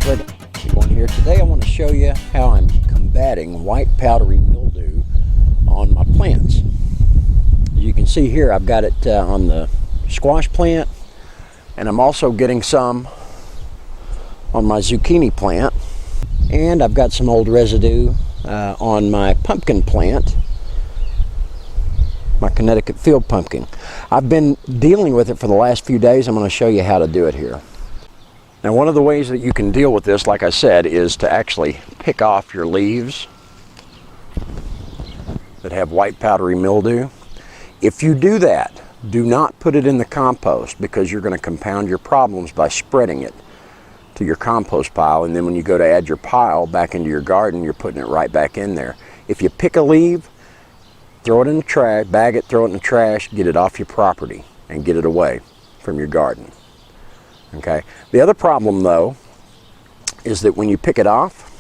One here. Today I want to show you how I'm combating white powdery mildew on my plants. As you can see here, I've got it on the squash plant, and I'm also getting some on my zucchini plant, and I've got some old residue on my pumpkin plant, my Connecticut field pumpkin. I've been dealing with it for the last few days. I'm going to show you how to do it here. Now, one of the ways that you can deal with this, like I said, is to actually pick off your leaves that have white powdery mildew. If you do that, do not put it in the compost, because you're going to compound your problems by spreading it to your compost pile, and then when you go to add your pile back into your garden, you're putting it right back in there. If you pick a leaf, throw it in the trash, bag it, throw it in the trash, get it off your property and get it away from your garden. Okay. The other problem, though, is that when you pick it off,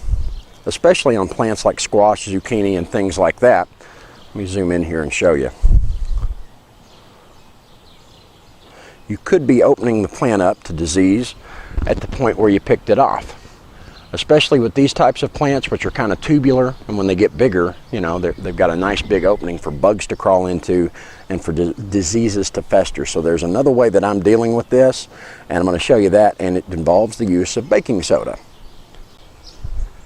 especially on plants like squash, zucchini, and things like that, let me zoom in here and show you. You could be opening the plant up to disease at the point where you picked it off. Especially with these types of plants, which are kind of tubular, and when they get bigger, you know, they've got a nice big opening for bugs to crawl into and for diseases to fester. So there's another way that I'm dealing with this, and I'm going to show you that, and it involves the use of baking soda.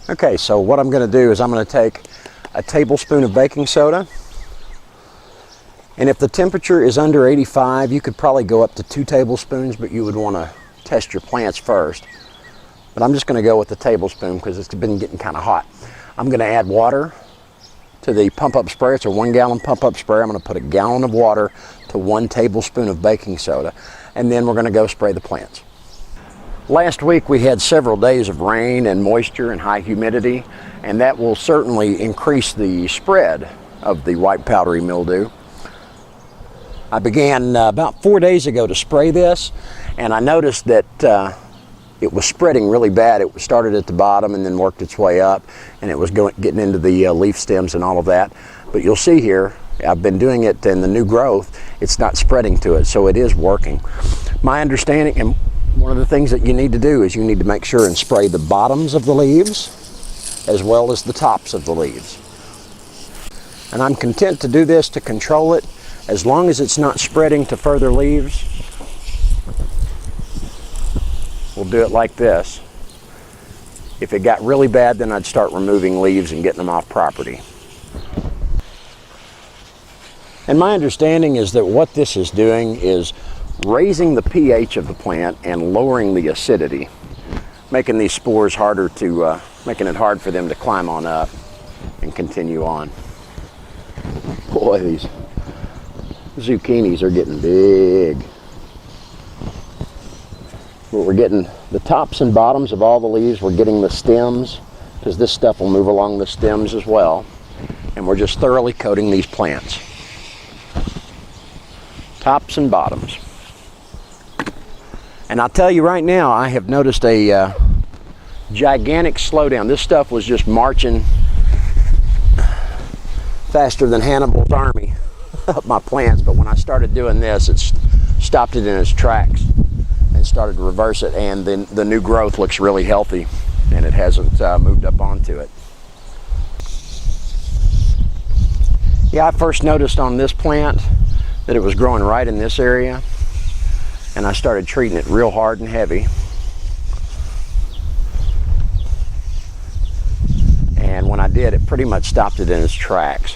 Okay, so what I'm going to do is I'm going to take a tablespoon of baking soda, and if the temperature is under 85, you could probably go up to 2 tablespoons, but you would want to test your plants first. But I'm just going to go with the tablespoon because it's been getting kind of hot. I'm going to add water to the pump-up sprayer. It's a 1 gallon pump-up sprayer. I'm going to put a gallon of water to 1 tablespoon of baking soda, and then we're going to go spray the plants. Last week we had several days of rain and moisture and high humidity, and that will certainly increase the spread of the white powdery mildew. I began about 4 days ago to spray this, and I noticed that it was spreading really bad. It started at the bottom and then worked its way up, and it was getting into the leaf stems and all of that. But you'll see here, I've been doing it in the new growth. It's not spreading to it, so it is working. My understanding, and one of the things that you need to do is you need to make sure and spray the bottoms of the leaves as well as the tops of the leaves. And I'm content to do this to control it as long as it's not spreading to further leaves. We'll do it like this. If it got really bad, then I'd start removing leaves and getting them off property. And my understanding is that what this is doing is raising the pH of the plant and lowering the acidity, making these spores harder to, making it hard for them to climb on up and continue on. Boy, these zucchinis are getting big. We're getting the tops and bottoms of all the leaves. We're getting the stems, because this stuff will move along the stems as well. And we're just thoroughly coating these plants. Tops and bottoms. And I'll tell you right now, I have noticed a gigantic slowdown. This stuff was just marching faster than Hannibal's army up my plants. But when I started doing this, it stopped it in its tracks and started to reverse it, and then the new growth looks really healthy, and it hasn't moved up onto it. Yeah, I first noticed on this plant that it was growing right in this area, and I started treating it real hard and heavy. And when I did, it pretty much stopped it in its tracks.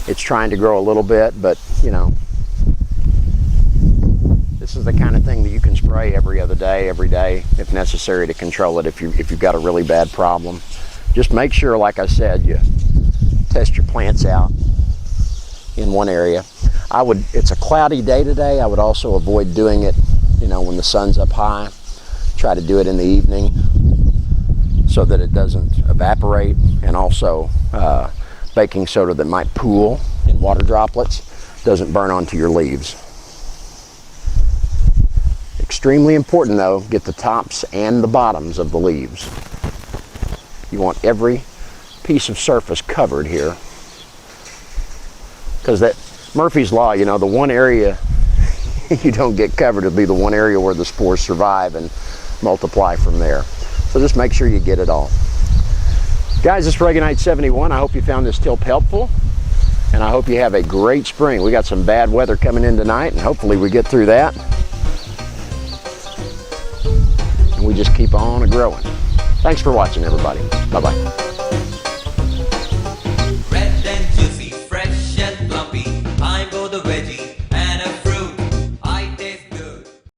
It's trying to grow a little bit, but you know, this is the kind of thing that you can spray every other day, every day, if necessary, to control it if you've got a really bad problem. Just make sure, like I said, you test your plants out in one area. It's a cloudy day today. I would also avoid doing it, you know, when the sun's up high. Try to do it in the evening so that it doesn't evaporate, and also baking soda that might pool in water droplets doesn't burn onto your leaves. Extremely important, though, get the tops and the bottoms of the leaves. You want every piece of surface covered here, because that Murphy's Law, you know, the one area you don't get covered will be the one area where the spores survive and multiply from there. So just make sure you get it all. Guys, this is Reganite 71. I hope you found this tip helpful, and I hope you have a great spring. We got some bad weather coming in tonight, and hopefully we get through that. And we just keep on growing. Thanks for watching, everybody. Bye-bye.